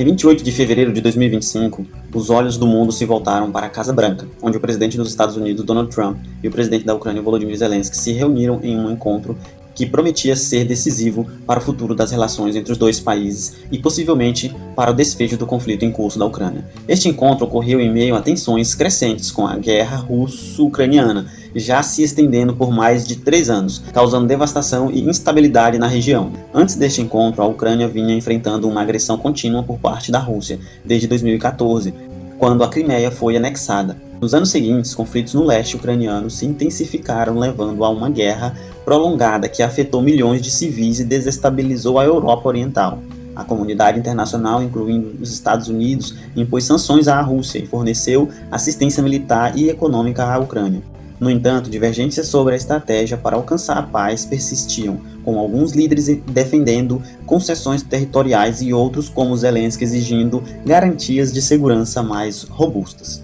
Em 28 de fevereiro de 2025, os olhos do mundo se voltaram para a Casa Branca, onde o presidente dos Estados Unidos, Donald Trump, e o presidente da Ucrânia, Volodymyr Zelensky, se reuniram em um encontro que prometia ser decisivo para o futuro das relações entre os dois países e possivelmente para o desfecho do conflito em curso da Ucrânia. Este encontro ocorreu em meio a tensões crescentes com a guerra russo-ucraniana, já se estendendo por mais de 3 anos, causando devastação e instabilidade na região. Antes deste encontro, a Ucrânia vinha enfrentando uma agressão contínua por parte da Rússia, desde 2014, quando a Crimeia foi anexada. Nos anos seguintes, conflitos no leste ucraniano se intensificaram, levando a uma guerra prolongada que afetou milhões de civis e desestabilizou a Europa Oriental. A comunidade internacional, incluindo os Estados Unidos, impôs sanções à Rússia e forneceu assistência militar e econômica à Ucrânia. No entanto, divergências sobre a estratégia para alcançar a paz persistiam, com alguns líderes defendendo concessões territoriais e outros, como Zelensky, exigindo garantias de segurança mais robustas.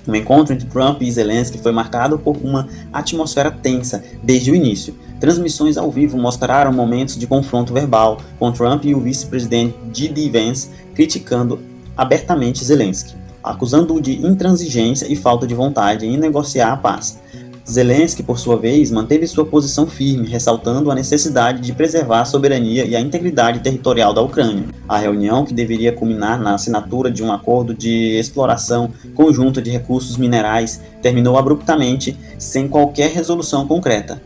O encontro entre Trump e Zelensky foi marcado por uma atmosfera tensa desde o início. Transmissões ao vivo mostraram momentos de confronto verbal, com Trump e o vice-presidente J.D. Vance criticando abertamente Zelensky, acusando-o de intransigência e falta de vontade em negociar a paz. Zelensky, por sua vez, manteve sua posição firme, ressaltando a necessidade de preservar a soberania e a integridade territorial da Ucrânia. A reunião, que deveria culminar na assinatura de um acordo de exploração conjunta de recursos minerais, terminou abruptamente, sem qualquer resolução concreta.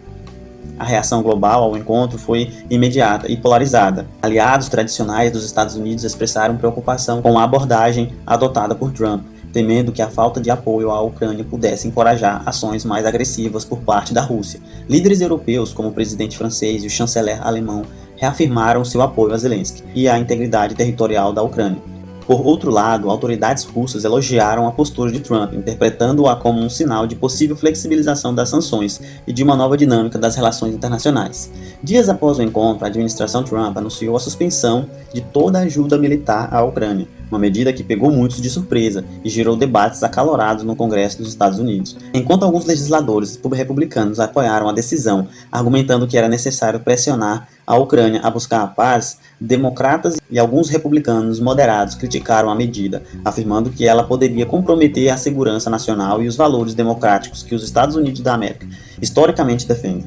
A reação global ao encontro foi imediata e polarizada. Aliados tradicionais dos Estados Unidos expressaram preocupação com a abordagem adotada por Trump, temendo que a falta de apoio à Ucrânia pudesse encorajar ações mais agressivas por parte da Rússia. Líderes europeus, como o presidente francês e o chanceler alemão, reafirmaram seu apoio a Zelensky e à integridade territorial da Ucrânia. Por outro lado, autoridades russas elogiaram a postura de Trump, interpretando-a como um sinal de possível flexibilização das sanções e de uma nova dinâmica das relações internacionais. Dias após o encontro, a administração Trump anunciou a suspensão de toda a ajuda militar à Ucrânia, uma medida que pegou muitos de surpresa e gerou debates acalorados no Congresso dos Estados Unidos. Enquanto alguns legisladores republicanos apoiaram a decisão, argumentando que era necessário pressionar a Ucrânia a buscar a paz, democratas e alguns republicanos moderados criticaram a medida, afirmando que ela poderia comprometer a segurança nacional e os valores democráticos que os Estados Unidos da América historicamente defendem.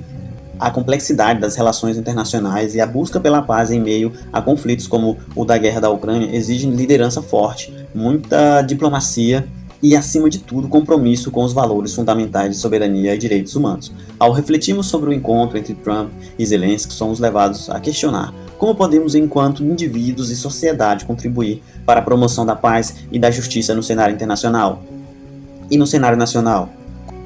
A complexidade das relações internacionais e a busca pela paz em meio a conflitos como o da guerra da Ucrânia exigem liderança forte, muita diplomacia e, acima de tudo, compromisso com os valores fundamentais de soberania e direitos humanos. Ao refletirmos sobre o encontro entre Trump e Zelensky, somos levados a questionar como podemos, enquanto indivíduos e sociedade, contribuir para a promoção da paz e da justiça no cenário internacional e no cenário nacional.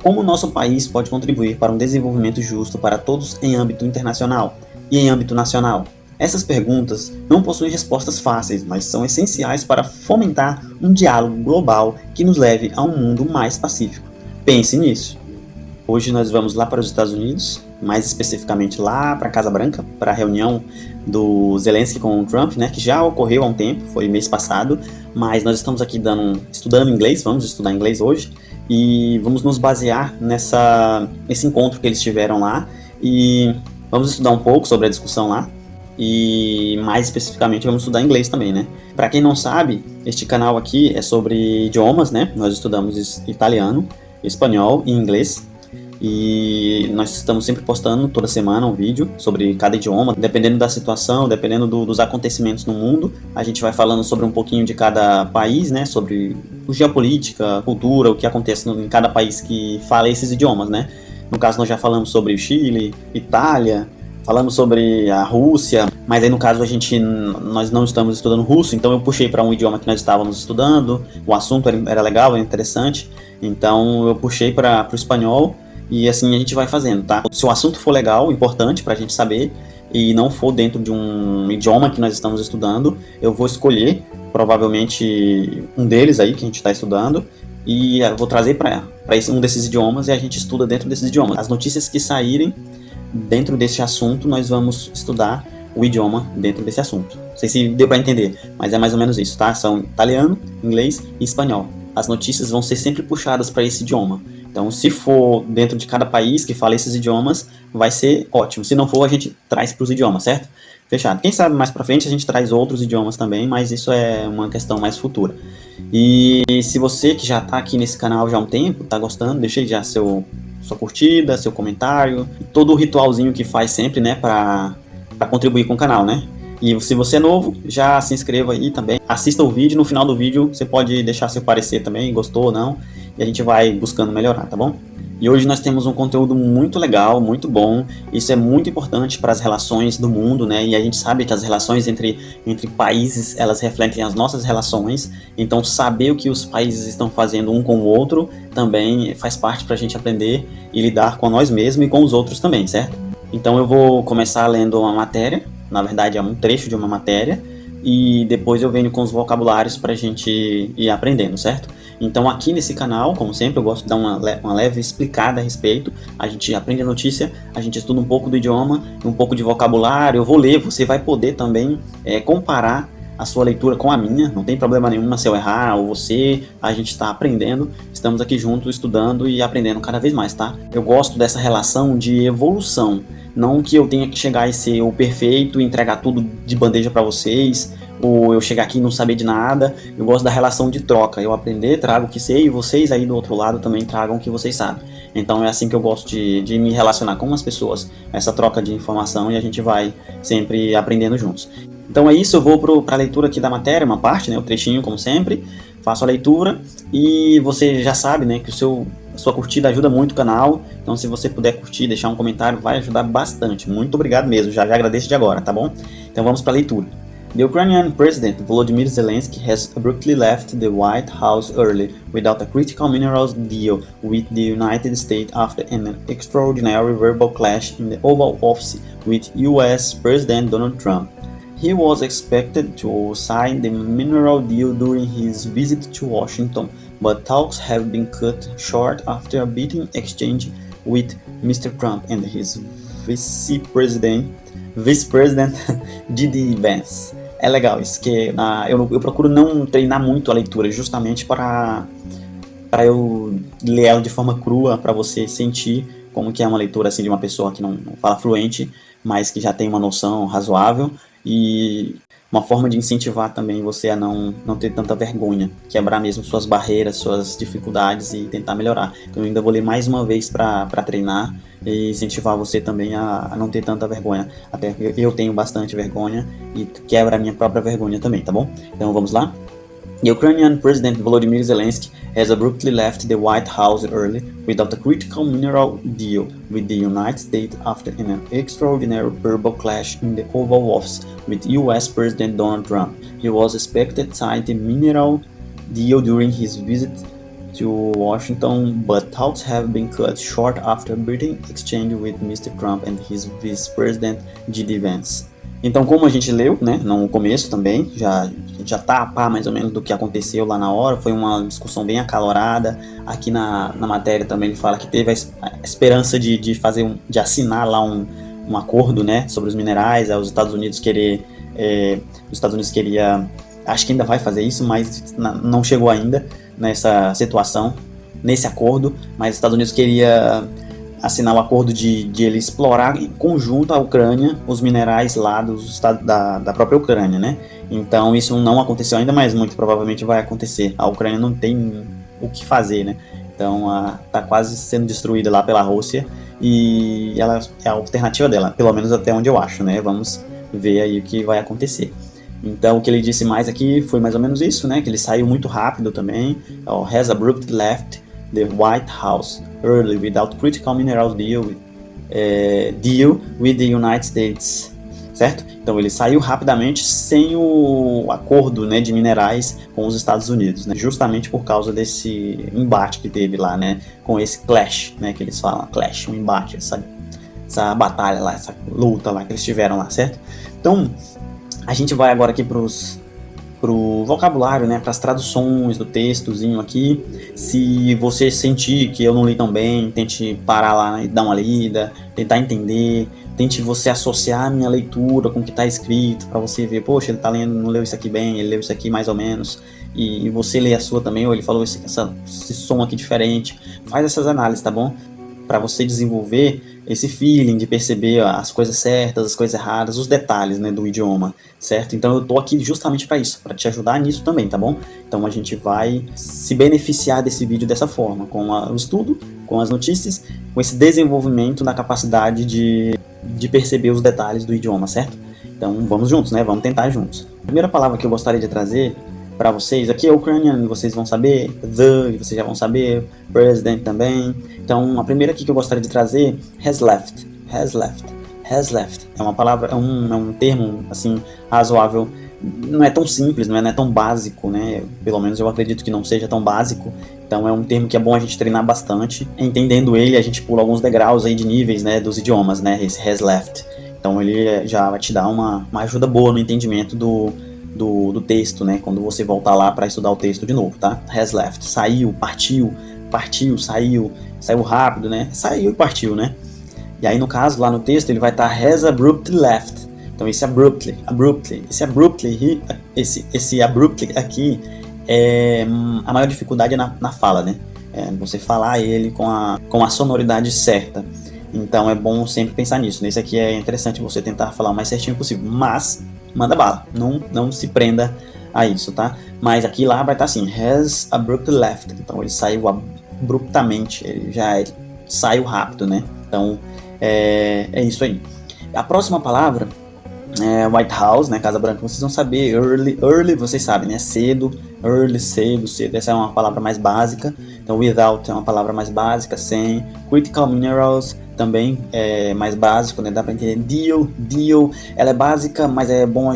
Como o nosso país pode contribuir para um desenvolvimento justo para todos em âmbito internacional e em âmbito nacional? Essas perguntas não possuem respostas fáceis, mas são essenciais para fomentar um diálogo global que nos leve a um mundo mais pacífico. Pense nisso. Hoje nós vamos lá para os Estados Unidos, mais especificamente lá para a Casa Branca, para a reunião do Zelensky com o Trump, que já ocorreu há um tempo, foi mês passado, mas nós estamos aqui estudando inglês, vamos estudar inglês hoje, e vamos nos basear nesse encontro que eles tiveram lá, e vamos estudar um pouco sobre a discussão lá, e mais especificamente vamos estudar inglês também, Para quem não sabe, este canal aqui é sobre idiomas, Nós estudamos italiano, espanhol e inglês, e nós estamos sempre postando toda semana um vídeo sobre cada idioma, dependendo da situação, dependendo dos acontecimentos no mundo. A gente vai falando sobre um pouquinho de cada país, sobre geopolítica, cultura, o que acontece em cada país que fala esses idiomas, No caso, nós já falamos sobre o Chile, Itália, falamos sobre a Rússia, mas aí no caso nós não estamos estudando russo, então eu puxei para um idioma que nós estávamos estudando, o assunto era legal, era interessante, então eu puxei para o espanhol. E assim a gente vai fazendo, Se o assunto for legal, importante pra gente saber, e não for dentro de um idioma que nós estamos estudando, eu vou escolher, provavelmente, um deles aí que a gente está estudando, e eu vou trazer para um desses idiomas e a gente estuda dentro desses idiomas. As notícias que saírem dentro desse assunto, nós vamos estudar o idioma dentro desse assunto. Não sei se deu para entender, mas é mais ou menos isso, São italiano, inglês e espanhol. As notícias vão ser sempre puxadas para esse idioma. Então, se for dentro de cada país que fala esses idiomas, vai ser ótimo. Se não for, a gente traz para os idiomas, certo? Fechado. Quem sabe mais pra frente a gente traz outros idiomas também, mas isso é uma questão mais futura. E se você que já tá aqui nesse canal já há um tempo, tá gostando, deixa aí já sua curtida, seu comentário, todo o ritualzinho que faz sempre, né, pra contribuir com o canal, né? E se você é novo, já se inscreva aí também, assista o vídeo, no final do vídeo você pode deixar seu parecer também, gostou ou não, e a gente vai buscando melhorar, tá bom? E hoje nós temos um conteúdo muito legal, muito bom. Isso é muito importante para as relações do mundo, né? E a gente sabe que as relações entre países, elas refletem as nossas relações. Então, saber o que os países estão fazendo um com o outro também faz parte para a gente aprender e lidar com nós mesmos e com os outros também, certo? Então, eu vou começar lendo uma matéria. Na verdade, é um trecho de uma matéria. E depois eu venho com os vocabulários para a gente ir aprendendo, certo? Então aqui nesse canal, como sempre, eu gosto de dar uma leve explicada a respeito. A gente aprende a notícia, a gente estuda um pouco do idioma, um pouco de vocabulário, eu vou ler, você vai poder também comparar a sua leitura com a minha, não tem problema nenhum se eu errar ou você, a gente está aprendendo, estamos aqui juntos estudando e aprendendo cada vez mais, tá? Eu gosto dessa relação de evolução, não que eu tenha que chegar e ser o perfeito e entregar tudo de bandeja para vocês, ou eu chegar aqui e não saber de nada. Eu gosto da relação de troca, eu aprender, trago o que sei e vocês aí do outro lado também tragam o que vocês sabem. Então é assim que eu gosto de me relacionar com as pessoas, essa troca de informação, e a gente vai sempre aprendendo juntos. Então é isso, eu vou para a leitura aqui da matéria, uma parte, né, o trechinho como sempre, faço a leitura e você já sabe, né, que a sua curtida ajuda muito o canal, então se você puder curtir, deixar um comentário, vai ajudar bastante. Muito obrigado mesmo, já agradeço de agora, tá bom? Então vamos para a leitura. The Ukrainian President Volodymyr Zelensky has abruptly left the White House early without a critical minerals deal with the United States after an extraordinary verbal clash in the Oval Office with US President Donald Trump. He was expected to sign the mineral deal during his visit to Washington, but talks have been cut short after a bitter exchange with Mr. Trump and his Vice-President J.D. Vance. É legal isso, que eu procuro não treinar muito a leitura, justamente para eu ler ela de forma crua, para você sentir como que é uma leitura assim de uma pessoa que não fala fluente, mas que já tem uma noção razoável, e uma forma de incentivar também você a não ter tanta vergonha, quebrar mesmo suas barreiras, suas dificuldades e tentar melhorar. Então eu ainda vou ler mais uma vez para treinar e incentivar você também a não ter tanta vergonha. Até eu tenho bastante vergonha e quebra a minha própria vergonha também, tá bom? Então vamos lá? The Ukrainian President Volodymyr Zelensky has abruptly left the White House early without a critical mineral deal with the United States after an extraordinary verbal clash in the Oval Office with US President Donald Trump. He was expected to sign the mineral deal during his visit to Washington, but talks have been cut short after a bitter exchange with Mr. Trump and his Vice-President J.D. Vance. Então, como a gente leu, né, no começo também, a gente já tá a par mais ou menos do que aconteceu lá na hora, foi uma discussão bem acalorada. Aqui na matéria também ele fala que teve a esperança de assinar lá um acordo, né, sobre os minerais. Os Estados Unidos queria, acho que ainda vai fazer isso, mas não chegou ainda nessa situação, nesse acordo, mas os Estados Unidos queria assinar o acordo de ele explorar em conjunto a Ucrânia os minerais lá da própria Ucrânia, né? Então isso não aconteceu ainda, mas muito provavelmente vai acontecer. A Ucrânia não tem o que fazer, né? Então tá quase sendo destruída lá pela Rússia e ela é a alternativa dela, pelo menos até onde eu acho, né? Vamos ver aí o que vai acontecer. Então o que ele disse mais aqui foi mais ou menos isso, né? Que ele saiu muito rápido também. Has abruptly left the White House early without critical minerals deal with the United States, certo? Então ele saiu rapidamente sem o acordo, né, de minerais com os Estados Unidos, né, justamente por causa desse embate que teve lá, né, com esse clash, né, que eles falam, clash, um embate, essa batalha lá, essa luta lá que eles tiveram lá, certo? Então a gente vai agora aqui pro vocabulário, né, para as traduções do textozinho aqui. Se você sentir que eu não li tão bem, tente parar lá e dar uma lida, tentar entender, tente você associar a minha leitura com o que está escrito, para você ver, poxa, ele está lendo, não leu isso aqui bem, ele leu isso aqui mais ou menos, e você lê a sua também, ou ele falou esse som aqui diferente. Faz essas análises, tá bom? para você desenvolver esse feeling de perceber as coisas certas, as coisas erradas, os detalhes, né, do idioma, certo? Então eu tô aqui justamente para isso, para te ajudar nisso também, tá bom? Então a gente vai se beneficiar desse vídeo dessa forma, com o estudo, com as notícias, com esse desenvolvimento da capacidade de perceber os detalhes do idioma, certo? Então vamos juntos, né? Vamos tentar juntos. A primeira palavra que eu gostaria de trazer para vocês, aqui é Ukrainian, vocês vão saber, vocês já vão saber, president também. Então, a primeira aqui que eu gostaria de trazer, has left. É uma palavra, é um termo, assim, razoável, não é tão simples, não é tão básico, né? Pelo menos eu acredito que não seja tão básico. Então, é um termo que é bom a gente treinar bastante. Entendendo ele, a gente pula alguns degraus aí de níveis, né, dos idiomas, né, esse has left. Então, ele já vai te dar uma ajuda boa no entendimento do texto, né? Quando você voltar lá para estudar o texto de novo, tá? Has left, saiu, partiu, saiu rápido, né? Saiu e partiu, né? E aí no caso lá no texto ele vai estar has abruptly left. Então esse abruptly aqui é a maior dificuldade na fala, né? É você falar ele com a sonoridade certa. Então é bom sempre pensar nisso. Nesse aqui é interessante você tentar falar o mais certinho possível, mas manda bala, não se prenda a isso, tá? Mas aqui lá vai estar assim, has abruptly left. Então ele saiu abruptamente, ele saiu rápido, né? Então é isso aí. A próxima palavra é White House, né? Casa Branca, vocês vão saber. Early vocês sabem, né? Cedo, early, cedo. Essa é uma palavra mais básica. Então without é uma palavra mais básica, sem. Critical minerals também é mais básico, né? Dá pra entender. Deal, ela é básica, mas é bom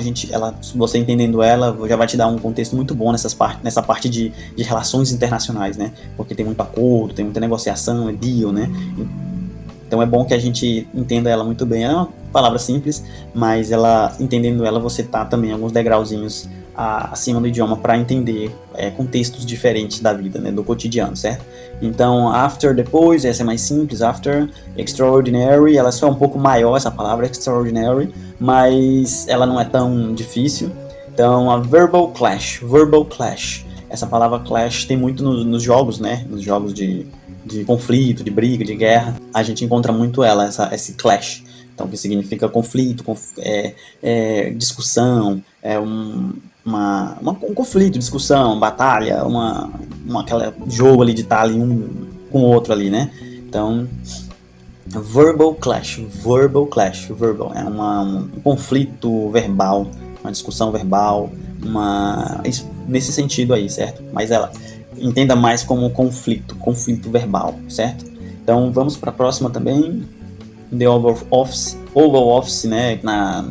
você entendendo ela, já vai te dar um contexto muito bom nessa parte de relações internacionais, né? Porque tem muito acordo, tem muita negociação, é deal, né? Então é bom que a gente entenda ela muito bem. É uma palavra simples, mas entendendo ela, você tá também alguns degrauzinhos acima do idioma para entender contextos diferentes da vida, né, do cotidiano, certo? Então, after, depois, essa é mais simples. After, extraordinary, ela é só um pouco maior, essa palavra extraordinary, mas ela não é tão difícil. Então, a verbal clash. Essa palavra clash tem muito nos jogos, né, nos jogos de conflito, de briga, de guerra, a gente encontra muito esse clash. Então, que significa conflito, discussão, um conflito, discussão, batalha, aquele jogo ali de estar ali um com o outro ali, né? Então, verbal clash, é um conflito verbal, uma discussão verbal, nesse sentido aí, certo? Mas entenda mais como conflito verbal, certo? Então vamos para a próxima também, The Oval Office, né,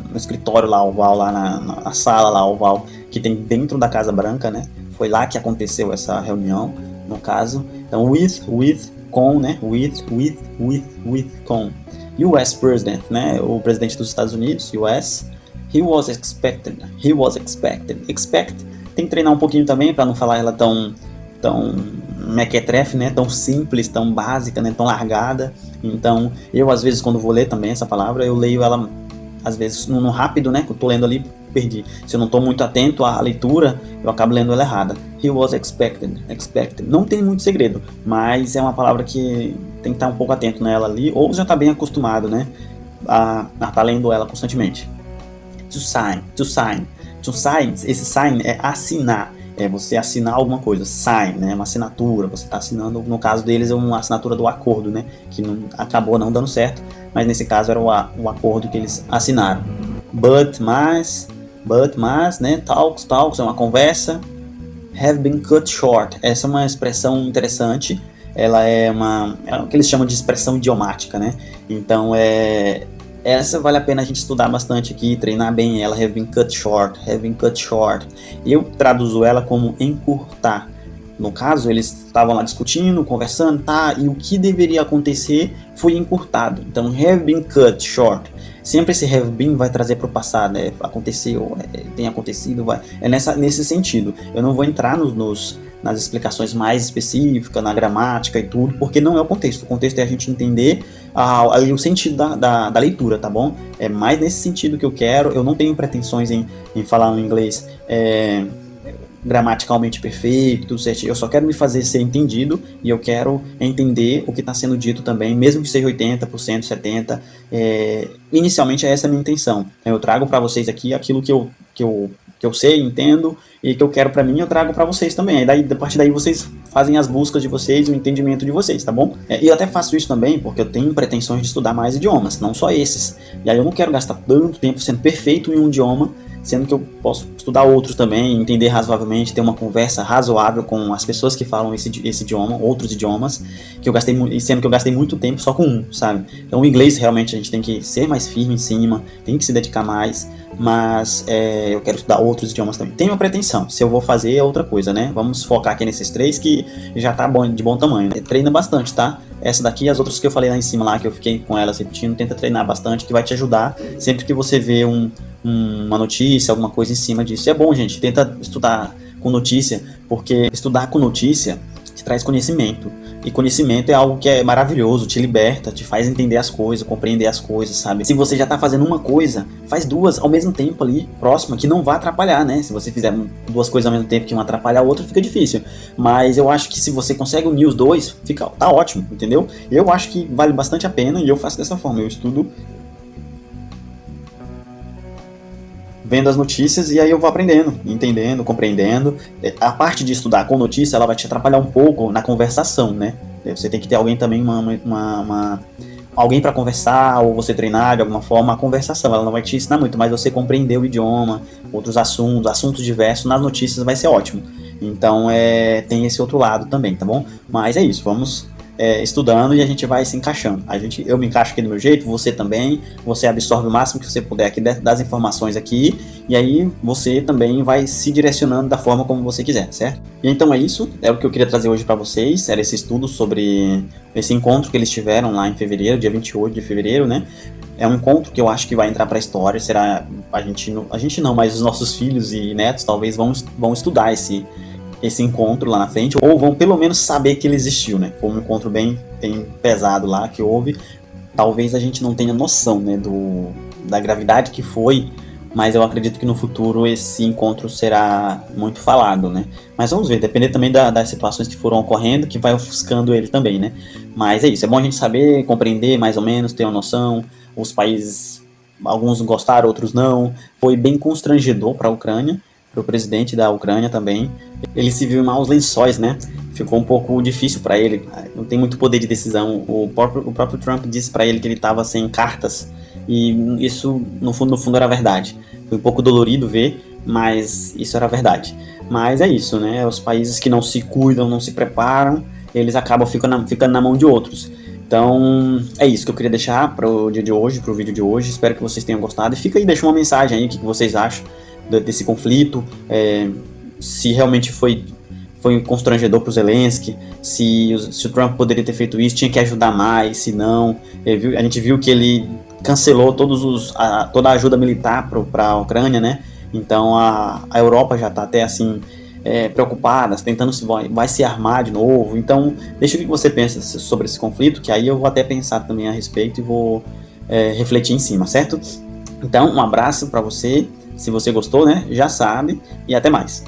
no escritório lá oval, lá na sala lá oval, que tem dentro da Casa Branca, né? Foi lá que aconteceu essa reunião, no caso. Então com, né? Com. US President, né? O presidente dos Estados Unidos, US. He was expected. Expect. Tem que treinar um pouquinho também para não falar ela tão mequetrefe, né? Tão simples, tão básica, né? Tão largada. Então, eu às vezes quando vou ler também essa palavra, eu leio ela às vezes no rápido, né? Que eu tô lendo ali, perdi. Se eu não tô muito atento à leitura, eu acabo lendo ela errada. He was expected. Não tem muito segredo, mas é uma palavra que tem que estar um pouco atento nela ali, ou já tá bem acostumado, né? A tá lendo ela constantemente. To sign. Esse sign é assinar. É você assinar alguma coisa, sign, né, uma assinatura, você está assinando, no caso deles é uma assinatura do acordo, né, que acabou não dando certo, mas nesse caso era o acordo que eles assinaram. Mas, né, talks, é uma conversa. Have been cut short, essa é uma expressão interessante, ela é o que eles chamam de expressão idiomática, né, então essa vale a pena a gente estudar bastante aqui, treinar bem ela. Have been cut short. Eu traduzo ela como encurtar. No caso, eles estavam lá discutindo, conversando, e o que deveria acontecer foi encurtado. Então, have been cut short. Sempre esse have been vai trazer para o passado, aconteceu, tem acontecido, nesse sentido. Eu não vou entrar nas explicações mais específicas, na gramática e tudo, porque não é o contexto. O contexto é a gente entender ali o sentido da leitura, tá bom? É mais nesse sentido que eu quero. Eu não tenho pretensões em falar no inglês gramaticalmente perfeito, tudo certinho. Eu só quero me fazer ser entendido e eu quero entender o que está sendo dito também, mesmo que seja 80%, 70%. Inicialmente é essa a minha intenção. Eu trago para vocês aqui aquilo que eu sei, entendo e que eu quero para mim, eu trago para vocês também. Daí, a partir daí vocês fazem as buscas de vocês, o entendimento de vocês, tá bom? E eu até faço isso também porque eu tenho pretensões de estudar mais idiomas, não só esses. E aí eu não quero gastar tanto tempo sendo perfeito em um idioma, sendo que eu posso estudar outros também, entender razoavelmente, ter uma conversa razoável com as pessoas que falam esse idioma, outros idiomas, sendo que eu gastei muito tempo só com um, sabe? Então o inglês realmente a gente tem que ser mais firme em cima, tem que se dedicar mais, mas eu quero estudar outros idiomas também. Tenho uma pretensão, se eu vou fazer é outra coisa, né? Vamos focar aqui nesses 3 que já tá de bom tamanho, né? Treina bastante, tá? Essa daqui e as outras que eu falei lá em cima, lá que eu fiquei com elas repetindo, tenta treinar bastante, que vai te ajudar sempre que você vê uma notícia, alguma coisa em cima disso. E é bom, gente, tenta estudar com notícia, porque estudar com notícia te traz conhecimento. E conhecimento é algo que é maravilhoso, te liberta, te faz entender as coisas, compreender as coisas, sabe? Se você já tá fazendo uma coisa, faz 2 ao mesmo tempo ali, próxima, que não vai atrapalhar, né? Se você fizer 2 coisas ao mesmo tempo que uma atrapalha a outra, fica difícil. Mas eu acho que se você consegue unir os 2, tá ótimo, entendeu? Eu acho que vale bastante a pena e eu faço dessa forma, eu estudo vendo as notícias e aí eu vou aprendendo, entendendo, compreendendo. A parte de estudar com notícia, ela vai te atrapalhar um pouco na conversação, né? Você tem que ter alguém também, alguém para conversar, ou você treinar de alguma forma a conversação. Ela não vai te ensinar muito, mas você compreender o idioma, outros assuntos diversos, nas notícias vai ser ótimo. Então tem esse outro lado também, tá bom? Mas é isso, vamos estudando e a gente vai se encaixando. Eu me encaixo aqui do meu jeito, você também, você absorve o máximo que você puder aqui das informações aqui, e aí você também vai se direcionando da forma como você quiser, certo? E então é isso, é o que eu queria trazer hoje para vocês, era esse estudo sobre esse encontro que eles tiveram lá em fevereiro, dia 28 de fevereiro, né? É um encontro que eu acho que vai entrar para a história, será, a gente não, mas os nossos filhos e netos talvez vão estudar esse encontro lá na frente, ou vão pelo menos saber que ele existiu, né? Foi um encontro bem pesado lá que houve. Talvez a gente não tenha noção, né, da gravidade que foi, mas eu acredito que no futuro esse encontro será muito falado, né? Mas vamos ver, depender também das situações que foram ocorrendo, que vai ofuscando ele também, né? Mas é isso, é bom a gente saber, compreender mais ou menos, ter uma noção. Os países, alguns gostaram, outros não. Foi bem constrangedor para a Ucrânia, para o presidente da Ucrânia também. Ele se viu em maus lençóis, né? Ficou um pouco difícil para ele, não tem muito poder de decisão. O próprio Trump disse para ele que ele estava sem cartas, e isso no fundo era verdade. Foi um pouco dolorido ver, mas isso era verdade. Mas é isso, né? Os países que não se cuidam, não se preparam, eles acabam ficando na mão de outros. Então, é isso que eu queria deixar para o dia de hoje, para o vídeo de hoje. Espero que vocês tenham gostado. E fica aí, deixa uma mensagem aí, o que vocês acham desse conflito, se realmente foi constrangedor para o Zelensky, se o Trump poderia ter feito isso, tinha que ajudar mais, se não. A gente viu que ele cancelou toda a ajuda militar para a Ucrânia, né? Então a Europa já está até assim preocupada, tentando vai se armar de novo. Então deixa o que você pensa sobre esse conflito, que aí eu vou até pensar também a respeito e vou refletir em cima, certo? Então um abraço para você. Se você gostou, né, já sabe, e até mais.